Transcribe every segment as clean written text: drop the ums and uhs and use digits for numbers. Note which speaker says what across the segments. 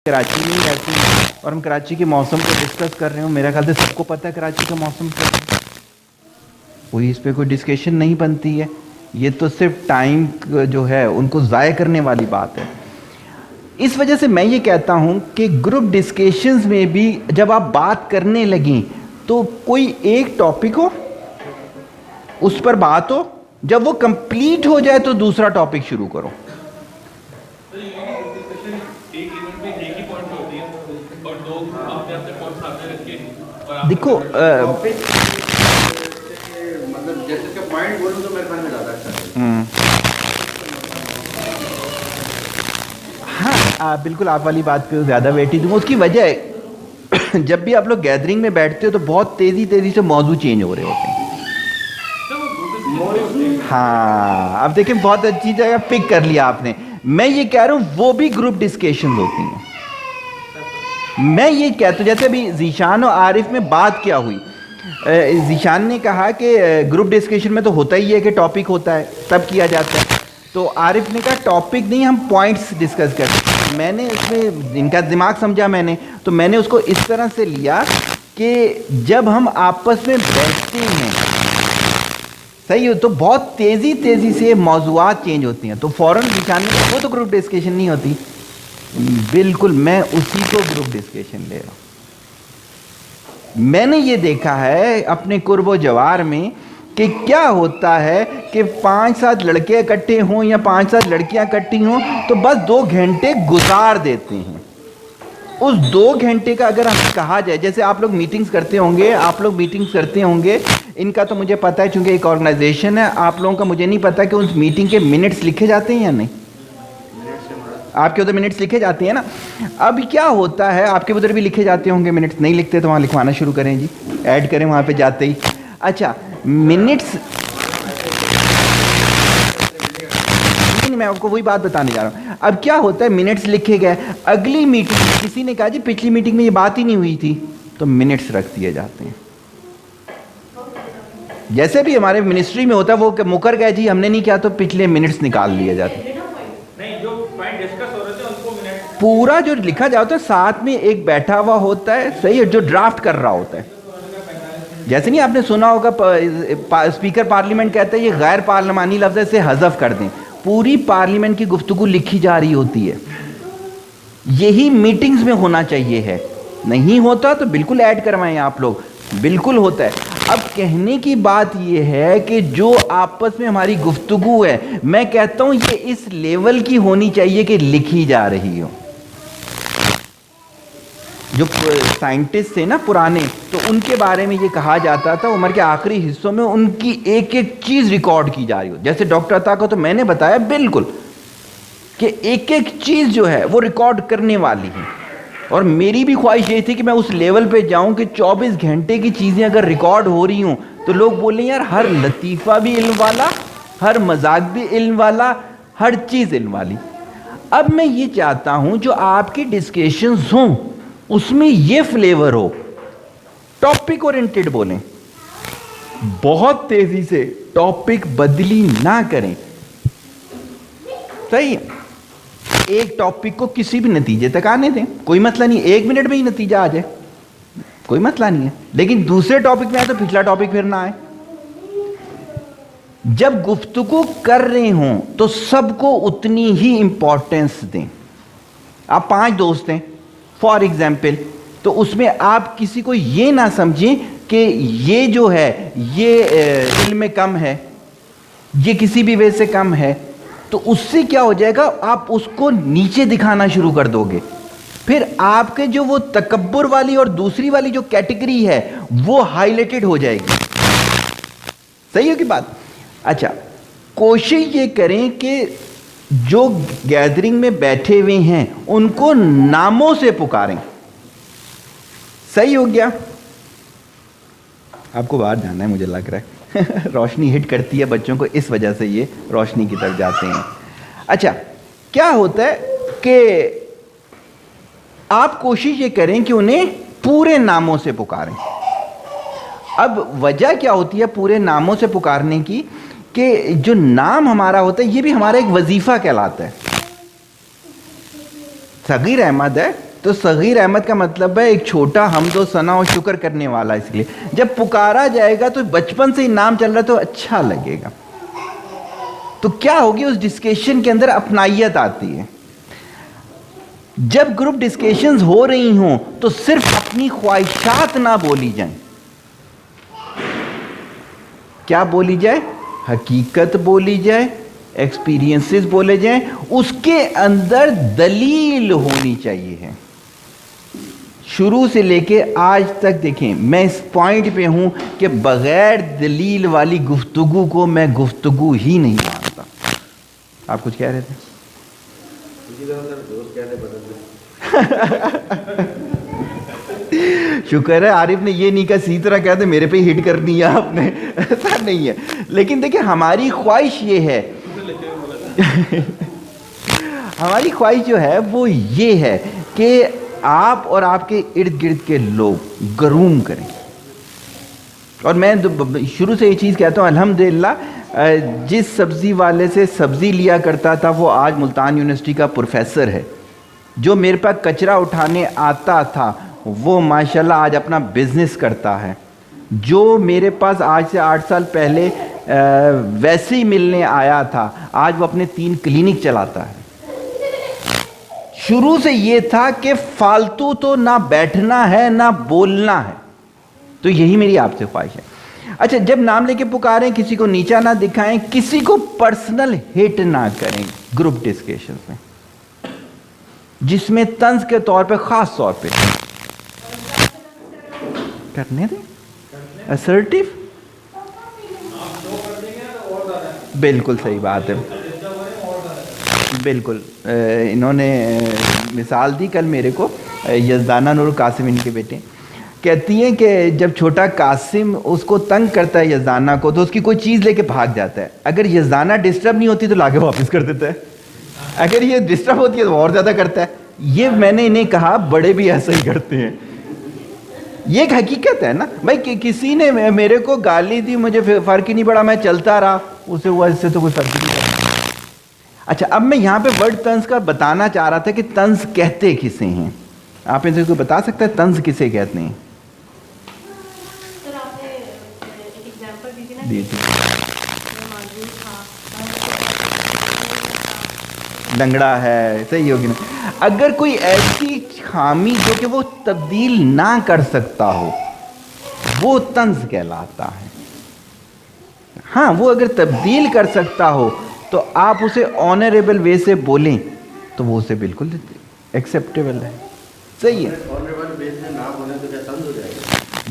Speaker 1: کراچی میں رہتی ہیں اور ہم کراچی کے موسم کو ڈسکس کر رہے ہوں. میرا خیال سے سب کو پتہ ہے کراچی کا موسم کیا ہے, کوئی اس پہ کوئی ڈسکشن نہیں بنتی ہے. یہ تو صرف ٹائم جو ہے ان کو ضائع کرنے والی بات ہے. اس وجہ سے میں یہ کہتا ہوں کہ گروپ ڈسکشنز میں بھی جب آپ بات کرنے لگیں تو کوئی ایک ٹاپک ہو, اس پر بات ہو, جب وہ کمپلیٹ ہو جائے تو دوسرا ٹاپک شروع کرو. دیکھو
Speaker 2: مطلب جیسے کہ پوائنٹ بولوں تو میرے خیال میں زیادہ اچھا ہے.
Speaker 1: ہاں بالکل آپ والی بات کو زیادہ ویٹی دوں. اس کی وجہ ہے جب بھی آپ لوگ گیدرنگ میں بیٹھتے ہو تو بہت تیزی سے موضوع چینج ہو رہے ہوتے ہیں. ہاں اب دیکھیں بہت اچھی جگہ پک کر لیا آپ نے. میں یہ کہہ رہا ہوں وہ بھی گروپ ڈسکشن ہوتی ہیں. میں یہ کہتا ہوں جیسے ابھی ذیشان اور عارف میں بات کیا ہوئی, ذیشان نے کہا کہ گروپ ڈسکشن میں تو ہوتا ہی ہے کہ ٹاپک ہوتا ہے تب کیا جاتا ہے, تو عارف نے کہا ٹاپک نہیں ہم پوائنٹس ڈسکس کرتے. میں نے اس میں ان کا دماغ سمجھا, تو میں نے اس کو اس طرح سے لیا کہ جب ہم آپس میں بیٹھتے ہیں صحیح ہو تو بہت تیزی سے موضوعات چینج ہوتی ہیں, تو فوراً ذیشان نے کہا وہ تو گروپ ڈسکشن نہیں ہوتی. بالکل میں اسی کو گروپ ڈسکشن لے رہا ہوں. میں نے یہ دیکھا ہے اپنے قرب و جوار میں کہ کیا ہوتا ہے کہ 5-7 لڑکے اکٹھے ہوں یا 5-7 لڑکیاں اکٹھی ہوں تو بس 2 گھنٹے گزار دیتے ہیں. اس 2 گھنٹے کا اگر ہم کہا جائے, جیسے آپ لوگ میٹنگز کرتے ہوں گے, ان کا تو مجھے پتہ ہے چونکہ ایک آرگنائزیشن ہے, آپ لوگوں کا مجھے نہیں پتہ کہ اس میٹنگ کے منٹس لکھے جاتے ہیں یا نہیں. آپ کے ادھر منٹس لکھے جاتے ہیں نا. اب کیا ہوتا ہے آپ کے ادھر بھی لکھے جاتے ہوں گے منٹس, نہیں لکھتے تو وہاں لکھوانا شروع کریں جی, ایڈ کریں وہاں پہ جاتے ہی. اچھا منٹس میں آپ کو وہی بات بتانے جا رہا ہوں. اب کیا ہوتا ہے منٹس لکھے گئے, اگلی میٹنگ کسی نے کہا جی پچھلی میٹنگ میں یہ بات ہی نہیں ہوئی تھی, تو منٹس رکھ دیے جاتے ہیں. جیسے بھی ہمارے منسٹری میں ہوتا ہے وہ مکر گئے جی ہم نے نہیں کیا, تو پچھلے منٹس نکال لیے جاتے ہیں. پورا جو لکھا جاتا ہے ساتھ میں ایک بیٹھا ہوا ہوتا ہے صحیح ہے جو ڈرافٹ کر رہا ہوتا ہے. جیسے نہیں آپ نے سنا ہوگا اسپیکر پارلیمنٹ کہتا ہے یہ غیر پارلیمانی لفظ ہے اسے حذف کر دیں. پوری پارلیمنٹ کی گفتگو لکھی جا رہی ہوتی ہے. یہی میٹنگز میں ہونا چاہیے ہے, نہیں ہوتا تو بالکل ایڈ کروائیں آپ لوگ, بالکل ہوتا ہے. اب کہنے کی بات یہ ہے کہ جو آپس میں ہماری گفتگو ہے میں کہتا ہوں یہ اس لیول کی ہونی چاہیے کہ لکھی جا رہی ہو. جو سائنٹسٹ تھے نا پرانے, تو ان کے بارے میں یہ کہا جاتا تھا عمر کے آخری حصوں میں ان کی ایک ایک چیز ریکارڈ کی جا رہی ہو. جیسے ڈاکٹر عطا کو تو میں نے بتایا بالکل کہ ایک ایک چیز جو ہے وہ ریکارڈ کرنے والی ہے. اور میری بھی خواہش یہ تھی کہ میں اس لیول پہ جاؤں کہ 24 گھنٹے کی چیزیں اگر ریکارڈ ہو رہی ہوں تو لوگ بولیں یار ہر لطیفہ بھی علم والا, ہر مذاق بھی علم والا, ہر چیز علم والی. اب میں یہ چاہتا ہوں جو آپ کی ڈسکشنز ہوں اس میں یہ فلیور ہو, ٹاپک اورینٹڈ بولیں, بہت تیزی سے ٹاپک بدلی نہ کریں. صحیح, ایک ٹاپک کو کسی بھی نتیجے تک آنے دیں, کوئی مسئلہ نہیں, 1 منٹ میں ہی نتیجہ آ جائے کوئی مسئلہ نہیں ہے. لیکن دوسرے ٹاپک میں آئے تو پچھلا ٹاپک پھر نہ آئے. جب گفتگو کر رہے ہوں تو سب کو اتنی ہی امپورٹنس دیں. آپ 5 دوست ہیں فار ایگزامپل, تو اس میں آپ کسی کو یہ نہ سمجھیں کہ یہ جو ہے یہ علم میں کم ہے, یہ کسی بھی وجہ سے کم ہے, تو اس سے کیا ہو جائے گا آپ اس کو نیچے دکھانا شروع کر دو گے. پھر آپ کے جو وہ تکبر والی اور دوسری والی جو کیٹیگری ہے وہ ہائی لائٹڈ ہو جائے گی. صحیح ہوگی بات. اچھا کوشش یہ کریں کہ جو گیدرنگ میں بیٹھے ہوئے ہیں ان کو ناموں سے پکاریں. صحیح ہو گیا. آپ کو باہر جانا ہے مجھے لگ رہا ہے, روشنی ہٹ کرتی ہے بچوں کو اس وجہ سے یہ روشنی کی طرف جاتے ہیں. اچھا کیا ہوتا ہے کہ آپ کوشش یہ کریں کہ انہیں پورے ناموں سے پکاریں. اب وجہ کیا ہوتی ہے پورے ناموں سے پکارنے کی کہ جو نام ہمارا ہوتا ہے یہ بھی ہمارا ایک وظیفہ کہلاتا ہے. صغیر احمد ہے تو صغیر احمد کا مطلب ہے ایک چھوٹا حمد و ثنا و شکر کرنے والا. اس لیے جب پکارا جائے گا تو بچپن سے ہی نام چل رہا ہے تو اچھا لگے گا. تو کیا ہوگی اس ڈسکشن کے اندر اپنائیت آتی ہے. جب گروپ ڈسکشنز ہو رہی ہوں تو صرف اپنی خواہشات نہ بولی جائیں. کیا بولی جائے؟ حقیقت بولی جائے, ایکسپیرینسز بولے جائیں, اس کے اندر دلیل ہونی چاہیے ہے. شروع سے لے کے آج تک دیکھیں میں اس پوائنٹ پہ ہوں کہ بغیر دلیل والی گفتگو کو میں گفتگو ہی نہیں مانتا. آپ کچھ کہہ رہے تھے؟ شکر ہے عارف نے یہ نہیں کہا سی طرح کہتے میرے پہ ہٹ کرنی ہے آپ نے, ایسا نہیں ہے. لیکن دیکھیں ہماری خواہش یہ ہے, ہماری خواہش جو ہے وہ یہ ہے کہ آپ اور آپ کے ارد گرد کے لوگ گروم کریں. اور میں شروع سے یہ چیز کہتا ہوں الحمدللہ جس سبزی والے سے سبزی لیا کرتا تھا وہ آج ملتان یونیورسٹی کا پروفیسر ہے. جو میرے پاس کچرا اٹھانے آتا تھا وہ ماشاءاللہ آج اپنا بزنس کرتا ہے. جو میرے پاس آج سے 8 سال پہلے ویسے ہی ملنے آیا تھا آج وہ اپنے 3 کلینک چلاتا ہے. شروع سے یہ تھا کہ فالتو تو نہ بیٹھنا ہے نہ بولنا ہے. تو یہی میری آپ سے خواہش ہے. اچھا جب نام لے کے پکاریں کسی کو نیچا نہ دکھائیں, کسی کو پرسنل ہٹ نہ کریں گروپ ڈسکشنز میں, جس میں طنز کے طور پہ خاص طور پہ کرنے دیں اسرٹیو. بالکل صحیح بات ہے, بالکل. انہوں نے مثال دی کل میرے کو, یزدانہ نور قاسم ان کے بیٹے, کہتی ہیں کہ جب چھوٹا قاسم اس کو تنگ کرتا ہے یزدانہ کو تو اس کی کوئی چیز لے کے بھاگ جاتا ہے. اگر یزدانہ ڈسٹرب نہیں ہوتی تو لا کے واپس کر دیتا ہے, اگر یہ ڈسٹرب ہوتی ہے تو اور زیادہ کرتا ہے. یہ میں نے انہیں کہا بڑے بھی ایسا ہی کرتے ہیں. یہ ایک حقیقت ہے نا بھائی, کسی نے میرے کو گالی دی مجھے فرق ہی نہیں پڑا, میں چلتا رہا, اسے ہوا اس سے تو کوئی فرق ہی نہیں پڑا. اچھا اب میں یہاں پہ ورڈ طنز کا بتانا چاہ رہا تھا کہ طنز کہتے کسے ہیں. آپ ان سے کوئی بتا سکتا ہے طنز کسے کہتے ہیں؟ لنگڑا ہے, صحیح ہوگی نا. اگر کوئی ایسی خامی جو کہ وہ تبدیل نہ کر سکتا ہو وہ طنز کہلاتا ہے. ہاں وہ اگر تبدیل کر سکتا ہو تو آپ اسے آنریبل وے سے بولیں تو وہ اسے بالکل ایکسیپٹیبل ہے, صحیح ہے.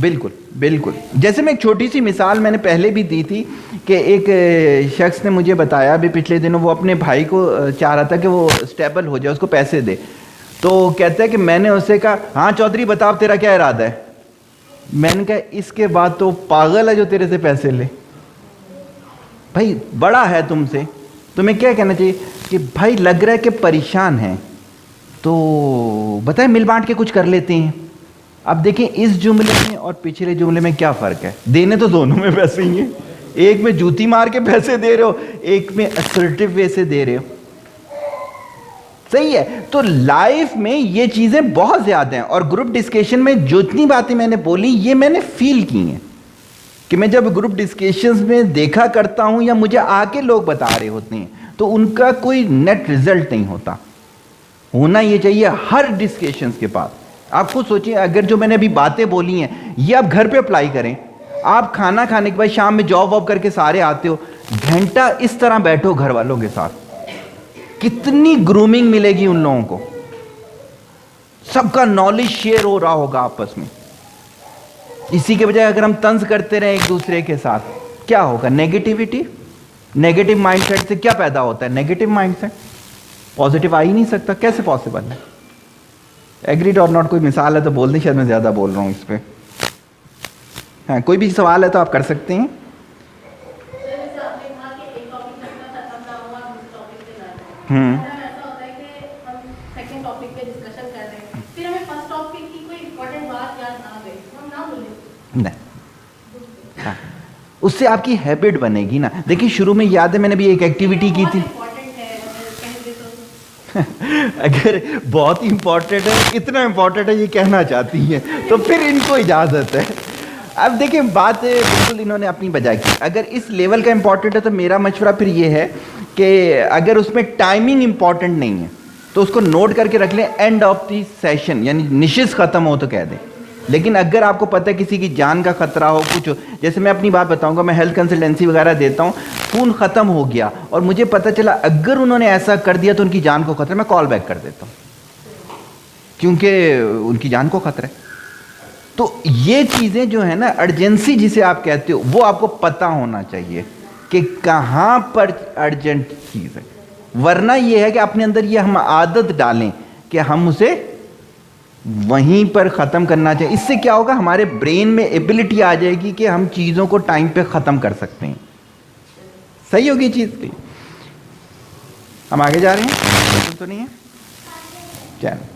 Speaker 1: بالکل بالکل. جیسے میں ایک چھوٹی سی مثال میں نے پہلے بھی دی تھی کہ ایک شخص نے مجھے بتایا ابھی پچھلے دنوں, وہ اپنے بھائی کو چاہ رہا تھا کہ وہ اسٹیبل ہو جائے, اس کو پیسے دے. تو کہتا ہے کہ میں نے اسے کہا ہاں چودھری بتا تیرا کیا ارادہ ہے. میں نے کہا اس کے بعد تو پاگل ہے جو تیرے سے پیسے لے. بھائی بڑا ہے تم سے, تمہیں کیا کہنا چاہیے کہ بھائی لگ رہا ہے کہ پریشان ہیں تو بتائیں مل بانٹ کے کچھ کر لیتے ہیں. اب دیکھیں اس جملے میں اور پچھلے جملے میں کیا فرق ہے. دینے تو دونوں میں پیسے ہی ہیں, ایک میں جوتی مار کے پیسے دے رہے ہو, ایک میں اسرٹیو وے سے دے رہے ہو, صحیح ہے. تو لائف میں یہ چیزیں بہت زیادہ ہیں, اور گروپ ڈسکشن میں جتنی باتیں میں نے بولی یہ میں نے فیل کی ہیں کہ میں جب گروپ ڈسکشنز میں دیکھا کرتا ہوں یا مجھے آ کے لوگ بتا رہے ہوتے ہیں تو ان کا کوئی نیٹ رزلٹ نہیں ہوتا. ہونا یہ چاہیے ہر ڈسکشنز کے بعد. آپ خود سوچیں اگر جو میں نے ابھی باتیں بولی ہیں یہ آپ گھر پہ اپلائی کریں. آپ کھانا کھانے کے بعد شام میں جاب واب کر کے سارے آتے ہو, گھنٹہ اس طرح بیٹھو گھر والوں کے ساتھ, کتنی گرومنگ ملے گی ان لوگوں کو. سب کا نالج شیئر ہو رہا ہوگا آپس میں. اسی کے بجائے اگر ہم طنز کرتے رہیں ایک دوسرے کے ساتھ کیا ہوگا؟ نیگیٹیوٹی. نیگیٹو مائنڈ سیٹ سے کیا پیدا ہوتا ہے؟ Negative mindset. پازیٹیو آ ہی نہیں سکتا, کیسے پاسبل ہے؟ ایگریڈ اور ناٹ کوئی مثال ہے تو بول دیں, شاید میں زیادہ بول رہا ہوں اس پہ. ہاں کوئی بھی سوال ہے تو آپ کر سکتے ہیں. اس سے آپ کی ہیبٹ بنے گی نا. دیکھیں شروع میں یاد ہے میں نے بھی ایک ایکٹیویٹی کی تھی. اگر بہت ہی امپورٹنٹ ہے، اتنا امپورٹنٹ ہے یہ کہنا چاہتی ہیں تو پھر ان کو اجازت ہے. اب دیکھیں بات بالکل انہوں نے اپنی بجائے کی. اگر اس لیول کا امپورٹنٹ ہے تو میرا مشورہ پھر یہ ہے کہ اگر اس میں ٹائمنگ امپورٹنٹ نہیں ہے تو اس کو نوٹ کر کے رکھ لیں، اینڈ آف دی سیشن یعنی نشست ختم ہو تو کہہ دیں. لیکن اگر آپ کو پتہ ہے کسی کی جان کا خطرہ ہو، کچھ ہو، جیسے میں اپنی بات بتاؤں گا، میں ہیلتھ کنسلٹنسی وغیرہ دیتا ہوں، خون ختم ہو گیا اور مجھے پتہ چلا اگر انہوں نے ایسا کر دیا تو ان کی جان کو خطرہ ہے، میں کال بیک کر دیتا ہوں کیونکہ ان کی جان کو خطرہ ہے. تو یہ چیزیں جو ہیں نا، ارجنسی جسے آپ کہتے ہو، وہ آپ کو پتہ ہونا چاہیے کہ کہاں پر ارجنٹ چیز ہے. ورنہ یہ ہے کہ اپنے اندر یہ ہم عادت ڈالیں کہ ہم اسے وہیں پر ختم کرنا چاہیے. اس سے کیا ہوگا، ہمارے برین میں ایبلٹی آ جائے گی کہ ہم چیزوں کو ٹائم پہ ختم کر سکتے ہیں. صحیح ہوگی چیز. ہم آگے جا رہے ہیں تو نہیں ہے چلو.